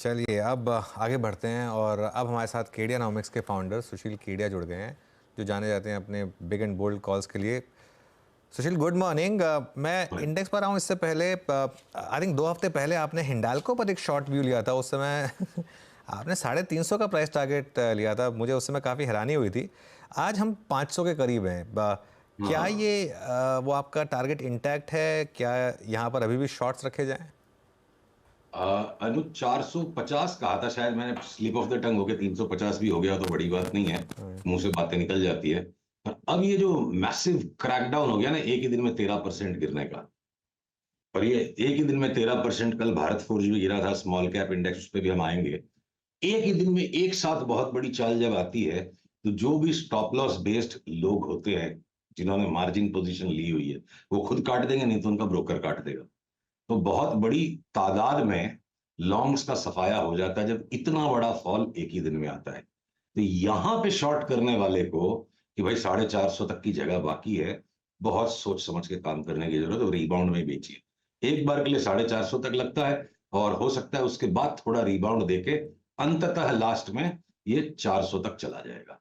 चलिए अब आगे बढ़ते हैं और अब हमारे साथ केडियानॉमिक्स के फाउंडर सुशील केडिया जुड़ गए हैं, जो जाने जाते हैं अपने बिग एंड बोल्ड कॉल्स के लिए। सुशील, गुड मॉर्निंग। मैं इंडेक्स पर आऊँ इससे पहले आई थिंक 2 हफ्ते पहले आपने हिंडाल्को पर एक शॉर्ट व्यू लिया था। उस समय आपने 350 का प्राइस टारगेट लिया था। मुझे उस समय काफ़ी हैरानी हुई थी। आज हम 500 के करीब हैं। क्या ये वो आपका टारगेट इंटैक्ट है? क्या यहाँ पर अभी भी शॉर्ट्स रखे जाएं? अनु 450 कहा था, शायद मैंने स्लिप ऑफ द टंग होके 350 भी हो गया तो बड़ी बात नहीं है। मुंह से बातें निकल जाती है। पर अब ये जो मैसिव क्रैकडाउन हो गया ना, एक ही दिन में 13% गिरने का। और ये एक ही दिन में 13%, कल भारत फोर्ज भी गिरा था, स्मॉल कैप इंडेक्स, उस पर भी हम आएंगे। एक ही दिन में एक साथ बहुत बड़ी चाल जब आती है, तो जो भी स्टॉप लॉस बेस्ड लोग होते हैं, जिन्होंने मार्जिन पोजीशन ली हुई है, वो खुद काट देंगे, नहीं तो उनका ब्रोकर काट देगा। तो बहुत बड़ी तादाद में लॉन्ग्स का सफाया हो जाता है जब इतना बड़ा फॉल एक ही दिन में आता है। तो यहां पे शॉर्ट करने वाले को कि भाई 450 तक की जगह बाकी है, बहुत सोच समझ के काम करने की जरूरत है। रिबाउंड में बेचिए। एक बार के लिए 450 तक लगता है, और हो सकता है उसके बाद थोड़ा रिबाउंड देके अंततः लास्ट में ये 400 तक चला जाएगा।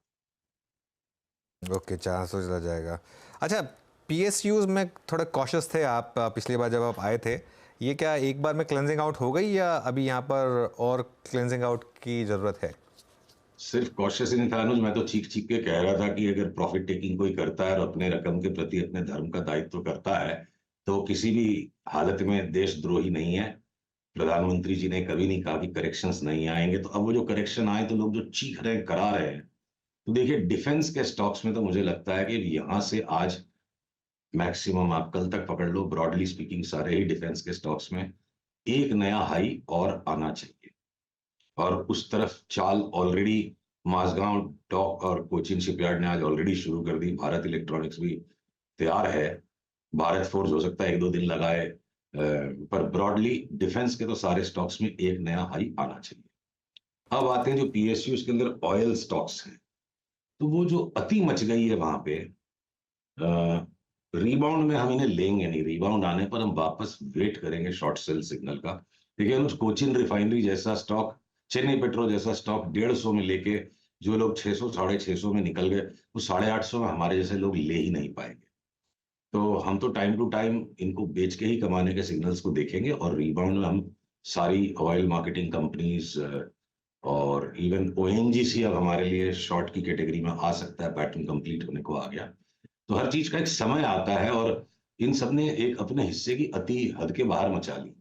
ओके, 400 चला जाएगा। अच्छा, पीएसयूज में थोड़ा कॉशियस थे आप पिछली बार जब आप आए थे। ये क्या एक बार में क्लेंजिंग आउट हो गई या अभी यहाँ पर और क्लेंजिंग आउट की ज़रूरत है? सिर्फ कॉशियस ही नहीं था अनुज, मैं तो चीख चीख के कह रहा था कि अगर प्रॉफिट टेकिंग कोई करता है और अपने रकम के प्रति अपने धर्म का दायित्व करता है, तो किसी भी हालत में देशद्रोही नहीं है। प्रधानमंत्री जी ने कभी नहीं कहा कि करेक्शंस नहीं आएंगे। तो अब वो जो करेक्शन आए, तो लोग जो चीख रहे हैं, करा रहे हैं। तो देखिए, डिफेंस के स्टॉक्स में तो मुझे लगता है कि यहां से आज मैक्सिमम आप कल तक पकड़ लो, ब्रॉडली स्पीकिंग सारे ही डिफेंस के स्टॉक्स में एक नया हाई और आना चाहिए। और उस तरफ चाल ऑलरेडी माझगांव डॉक और कोचिन शिपयार्ड ने आज ऑलरेडी शुरू कर दी। भारत इलेक्ट्रॉनिक्स भी तैयार है। भारत फोर्स हो सकता है 1-2 दिन लगाए, पर ब्रॉडली डिफेंस के तो सारे स्टॉक्स में एक नया हाई आना चाहिए। अब आते हैं जो पीएसयू के अंदर ऑयल स्टॉक्स हैं। तो वो जो अति मच गई है वहां पे, रिबाउंड में हम इन्हें लेंगे नहीं। रिबाउंड आने पर हम वापस वेट करेंगे शॉर्ट सेल सिग्नल का। देखिए, उस कोचिन रिफाइनरी जैसा स्टॉक, चेन्नई पेट्रो जैसा स्टॉक 150 में लेके जो लोग 600 650 में निकल गए, वो 850 में हमारे जैसे लोग ले ही नहीं पाएंगे। तो हम तो टाइम टू टाइम इनको बेच के ही कमाने के सिग्नल्स को देखेंगे, और रिबाउंड में हम सारी ऑयल मार्केटिंग कंपनीज और इवन ओएनजीसी अब हमारे लिए शॉर्ट की कैटेगरी में आ सकता है। पैटर्न कंप्लीट होने को आ गया। तो हर चीज का एक समय आता है, और इन सब ने एक अपने हिस्से की अति हद के बाहर मचा ली।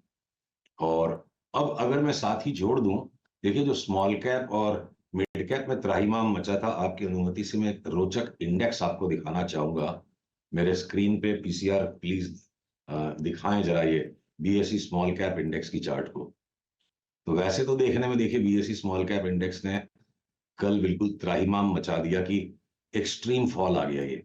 और अब अगर मैं साथ ही जोड़ दूं, देखिए, जो स्मॉल कैप और मिड कैप में त्राहिमाम मचा था, आपकी अनुमति से मैं एक रोचक इंडेक्स आपको दिखाना चाहूंगा। मेरे स्क्रीन पे पीसीआर प्लीज दिखाएं जरा ये बीएसई स्मॉल कैप इंडेक्स की चार्ट को। तो वैसे तो देखने में, देखिए, बीएसई स्मॉल कैप इंडेक्स ने कल बिल्कुल त्राहिमाम मचा दिया कि एक्सट्रीम फॉल आ गया। ये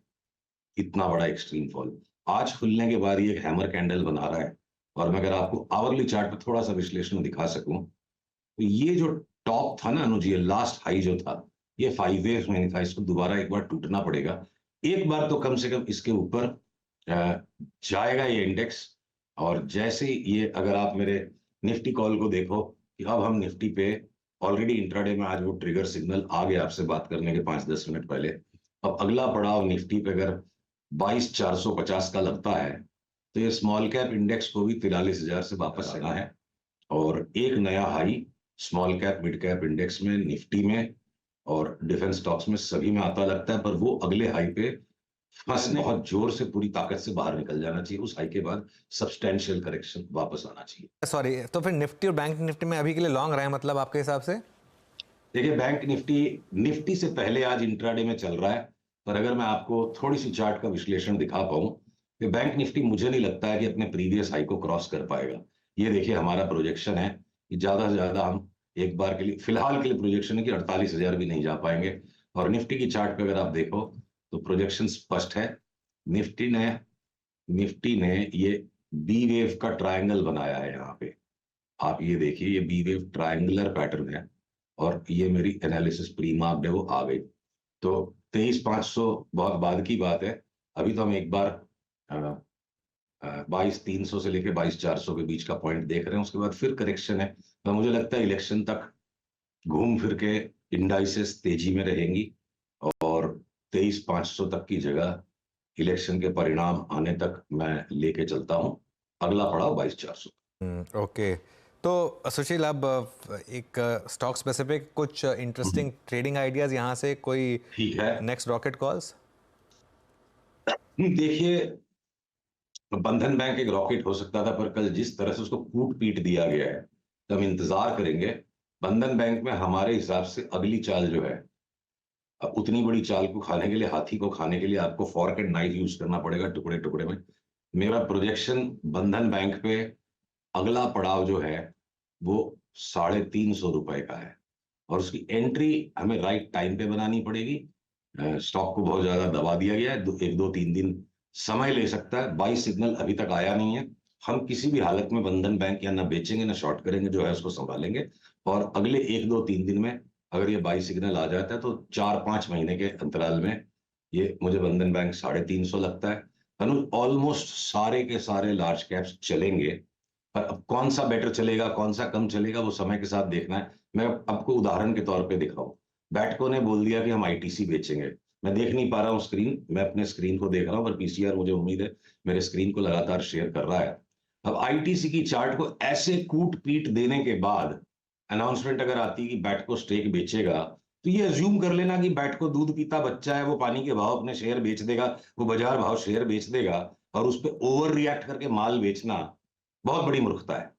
इतना बड़ा एक्सट्रीम फॉल आज खुलने के बाद ये एक हैमर कैंडल बना रहा है। और मैं अगर आपको आवरली चार्ट पे थोड़ा सा विश्लेषण दिखा सकूं, तो ये जो टॉप था ना अनुज, ये लास्ट हाई जो था, ये 5 वेव में नहीं था। इसको दोबारा एक बार टूटना पड़ेगा। एक बार तो कम से कम इसके ऊपर जाएगा ये इंडेक्स। और जैसे ये, अगर आप मेरे निफ्टी कॉल को देखो कि अब हम निफ्टी पे ऑलरेडी इंट्राडे में आज वो ट्रिगर सिग्नल आ गया आपसे बात करने के 5-10 मिनट पहले। अब अगला पड़ाव निफ्टी पे अगर 22,450 का लगता है, तो ये स्मॉल कैप इंडेक्स को भी 43,000 से वापस आना है। और एक नया high small cap mid cap index में, निफ्टी में और डिफेंस स्टॉक्स में सभी में आता लगता है। पर वो अगले हाई पे फंसने बहुत जोर से पूरी ताकत से बाहर निकल जाना चाहिए। उस हाई के बाद सब्सटेंशियल करेक्शन वापस आना चाहिए। सॉरी, तो फिर निफ्टी और बैंक निफ्टी में अभी के लिए लॉन्ग रहे, मतलब आपके हिसाब से? देखिए, बैंक निफ्टी निफ्टी से पहले आज इंट्राडे में चल रहा है। पर अगर मैं आपको थोड़ी सी चार्ट का विश्लेषण दिखा पाऊं, कि बैंक निफ्टी मुझे नहीं लगता है कि अपने प्रीवियस हाई को क्रॉस कर पाएगा। ये देखिए, हमारा प्रोजेक्शन है कि ज्यादा से ज्यादा हम एक बार के लिए, फिलहाल के लिए प्रोजेक्शन है कि 48,000 भी नहीं जा पाएंगे। और निफ्टी की चार्ट पे अगर आप देखो, तो प्रोजेक्शन स्पष्ट है। निफ्टी ने निफ्टी ने ये बी वेव का ट्रायंगल बनाया है यहाँ पे। आप ये देखिए, ये बी वेव ट्रायंगुलर पैटर्न है। और ये मेरी एनालिसिस प्री मार्क्ड है, वो आ गई। तो 23,500 बहुत बाद की बात है। अभी तो हम एक बार 22,300 से लेके 22,400 के बीच का पॉइंट देख रहे हैं, उसके बाद फिर करेक्शन है। तो मुझे लगता है इलेक्शन तक घूम फिर के इंडाइसेस तेजी में रहेंगी और 23,500 तक की जगह इलेक्शन के परिणाम आने तक मैं लेके चलता हूं। अगला पड़ाव 22,400। ओके, तो सुशील अब एक स्टॉक स्पेसिफिक कुछ इंटरेस्टिंग ट्रेडिंग आइडियाज यहाँ से, कोई ठीक है। Next rocket calls? देखिए, बंधन बैंक एक रॉकेट हो सकता था, पर कल जिस तरह से उसको कूट पीट दिया गया है, तो हम इंतजार करेंगे। बंधन बैंक में हमारे हिसाब से अगली चाल जो है, अब उतनी बड़ी चाल को खाने के लिए, हाथी को खाने के लिए आपको फॉर्क एंड नाइफ यूज करना पड़ेगा, टुकड़े टुकड़े में। मेरा प्रोजेक्शन बंधन बैंक पे अगला पड़ाव जो है वो 350 रुपए का है, और उसकी एंट्री हमें राइट टाइम पे बनानी पड़ेगी। स्टॉक को बहुत ज्यादा दबा दिया गया है, 1 2 3 दिन समय ले सकता है। बाई सिग्नल अभी तक आया नहीं है। हम किसी भी हालत में बंधन बैंक या ना बेचेंगे ना शॉर्ट करेंगे, जो है उसको संभालेंगे। और अगले 1 2 3 दिन में अगर ये बाई सिग्नल आ जाता है तो 4 5 महीने के अंतराल में ये मुझे बंधन बैंक 350 लगता है। अनुज, ऑलमोस्ट सारे के सारे लार्ज कैप्स चलेंगे, पर अब कौन सा बेटर चलेगा, कौन सा कम चलेगा, वो समय के साथ देखना है। मैं आपको उदाहरण के तौर पे दिखाऊं, बैटको ने बोल दिया कि हम आईटीसी बेचेंगे। मैं देख नहीं पा रहा हूँ स्क्रीन, मैं अपने स्क्रीन को देख रहा हूँ, पर पीसीआर मुझे उम्मीद है मेरे स्क्रीन को लगातार शेयर कर रहा है। अब आईटीसी की चार्ट को ऐसे कूट पीट देने के बाद अनाउंसमेंट अगर आती है कि बैटको स्टेक बेचेगा, तो ये अज्यूम कर लेना कि बैटको दूध पीता बच्चा है, वो पानी के भाव अपने शेयर बेच देगा, वो बाजार भाव शेयर बेच देगा, और उस पर ओवर रिएक्ट करके माल बेचना बहुत बड़ी मूर्खता है।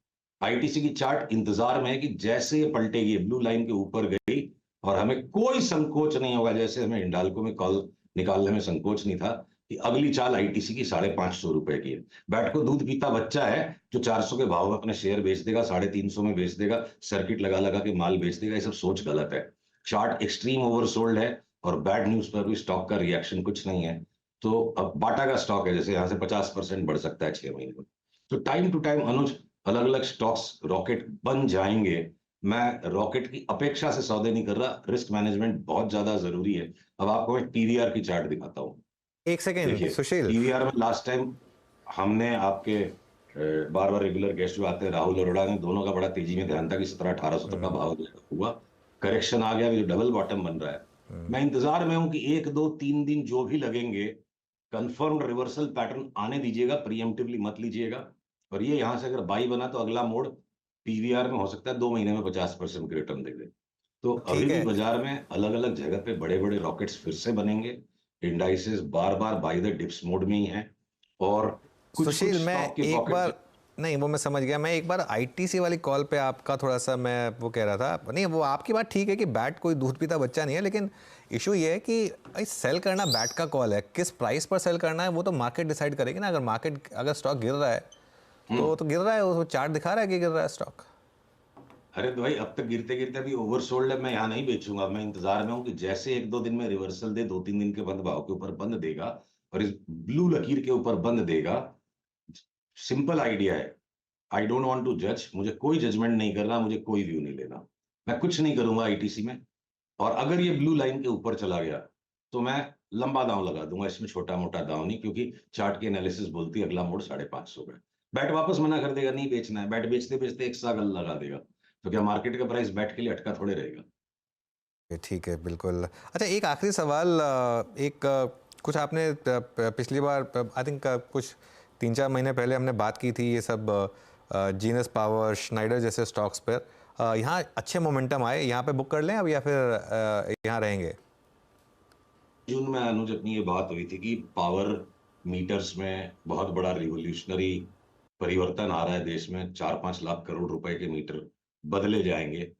आईटीसी की चार्ट इंतजार में है कि जैसे ये पलटेगी, ब्लू लाइन के ऊपर गई, और हमें कोई संकोच नहीं होगा, जैसे हमें हिंडाल्को में कॉल निकालने में संकोच नहीं था, कि अगली चाल आईटीसी की 550 रुपए की है। बैट को दूध पीता बच्चा है जो 400 के भाव में अपने शेयर बेच देगा, 350 में बेच देगा, सर्किट लगा लगा के माल बेच देगा। ये सब सोच गलत है। चार्ट एक्सट्रीम ओवरसोल्ड है, और बैड न्यूज पर भी स्टॉक का रिएक्शन कुछ नहीं है। तो अब बाटा का स्टॉक है, जैसे यहां से 50% बढ़ सकता है 6 महीने में। तो टाइम टू टाइम अनुज, अलग अलग स्टॉक्स रॉकेट बन जाएंगे। मैं रॉकेट की अपेक्षा से सौदे नहीं कर रहा, रिस्क मैनेजमेंट बहुत ज्यादा जरूरी है। अब आपको मैं पीवीआर की चार्ट दिखाता हूँ। एक सेकेंड देखिए, सुशील। पीवीआर में लास्ट टाइम हमने आपके बार बार रेगुलर गेस्ट जो आते हैं, राहुल अरोड़ा ने, दोनों का बड़ा तेजी में ध्यान था कि 1700-1800 तक का भाव हुआ, करेक्शन आ गया, जो डबल बॉटम बन रहा है। मैं इंतजार में हूं कि 1 2 3 दिन जो भी लगेंगे, कंफर्म्ड रिवर्सल पैटर्न आने दीजिएगा, प्रीएम्प्टिवली मत लीजिएगा। और ये यहां से अगर बाई बना तो अगला मोड़ पीवीआर में हो सकता है 2 महीने में 50% की रिटर्न दे दे। तो अभी ठीक भी है बाजार में अलग अलग जगह पे बड़े बड़े रॉकेट्स फिर से बनेंगे। Indices bar bar by the dips mode में ही हैं, और कुछ कुछ सुशील, मैं स्टॉक की एक पॉकेट्स। बार, नहीं वो मैं समझ गया, मैं एक बार आईटीसी वाली कॉल पे आपका थोड़ा सा मैं वो कह रहा था, नहीं वो आपकी बात ठीक है कि बैट कोई दूध पीता बच्चा नहीं है, लेकिन इशू ये है कि भाई सेल करना बैट का कॉल है, किस प्राइस पर सेल करना है वो तो मार्केट डिसाइड करेगी ना। अगर मार्केट, अगर स्टॉक गिर रहा है तो गिर रहा है, वो चार्ट दिखा रहा है कि गिर रहा है स्टॉक। अरे तो भाई, अब तक गिरते गिरते भी ओवरसोल्ड है, मैं यहाँ नहीं बेचूंगा। मैं इंतजार में हूँ कि जैसे 1 2 दिन में रिवर्सल दे, 2 3 दिन के बंद भाव के ऊपर बंद देगा, और इस ब्लू लकीर के ऊपर बंद देगा। सिंपल आइडिया है। आई डोंट वांट टू जज, मुझे कोई जजमेंट नहीं करना, मुझे कोई व्यू नहीं लेना। मैं कुछ नहीं करूंगा आईटीसी में, और अगर ये ब्लू लाइन के ऊपर चला गया तो मैं लंबा दांव लगा दूंगा इसमें, छोटा मोटा दांव नहीं, क्योंकि चार्ट की एनालिसिस बोलती है अगला मोड़ 550 का। बैट वापस मना कर देगा, नहीं बेचना है। बैट बेचते बेचते एक सा गल लगा देगा, तो क्या मार्केट का प्राइस बैट के लिए अटका थोड़े रहेगा। ठीक है, बिल्कुल। अच्छा, एक आखिरी सवाल, कुछ आपने पिछली बार आई थिंक कुछ 3 4 महीने पहले हमने बात की थी ये सब जीनस पावर, श्नाइडर जैसे स्टॉक्स पर, यहाँ अच्छे मोमेंटम आए, यहाँ पे बुक कर लें अब या फिर यहाँ रहेंगे? जून में अनुज अपनी ये बात हुई थी कि पावर मीटर्स में बहुत बड़ा रिवोल्यूशनरी परिवर्तन आ रहा है देश में। 4 5 लाख करोड़ रुपए के मीटर बदले जाएंगे,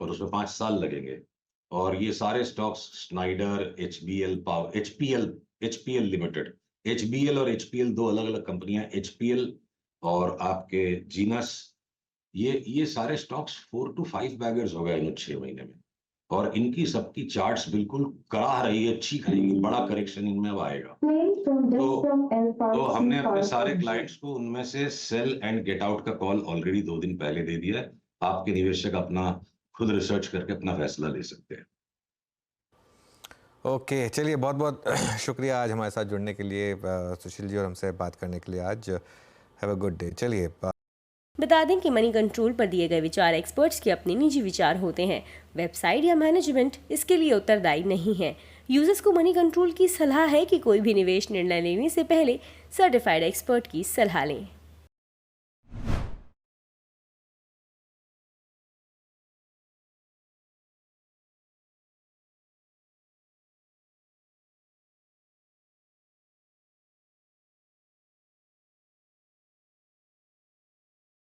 और उसमें 5 साल लगेंगे। और ये सारे stocks, Snyder, HBL power, HPL limited, HBL और एचपीएल दो अलग अलग कंपनियां, एचपीएल और आपके जीनस, ये सारे स्टॉक्स 4 to 5 बैगर्स हो गए इन 6 महीने में। और इनकी सबकी चार्ट्स बिल्कुल कराह रही है, चीख रही है, बड़ा करेक्शन इनमें अब आएगा। तो हमने अपने सारे क्लाइंट्स को उनमें से सेल एंड गेट आउट का कॉल ऑलरेडी 2 दिन पहले दे दिया है। आपके निवेशक अपना खुद रिसर्च करके अपना फैसला ले सकते हैं। ओके, चलिए बहुत बहुत शुक्रिया आज हमारे साथ जुड़ने के लिए सुशील जी, और हमसे बात करने के लिए आज। Have a good day. चलिए बता दें कि मनी कंट्रोल पर दिए गए विचार एक्सपर्ट्स के अपने निजी विचार होते हैं। वेबसाइट या मैनेजमेंट इसके लिए उत्तरदायी नहीं है। यूजर्स को मनी कंट्रोल की सलाह है कि कोई भी निवेश निर्णय लेने से पहले सर्टिफाइड एक्सपर्ट की सलाह लें।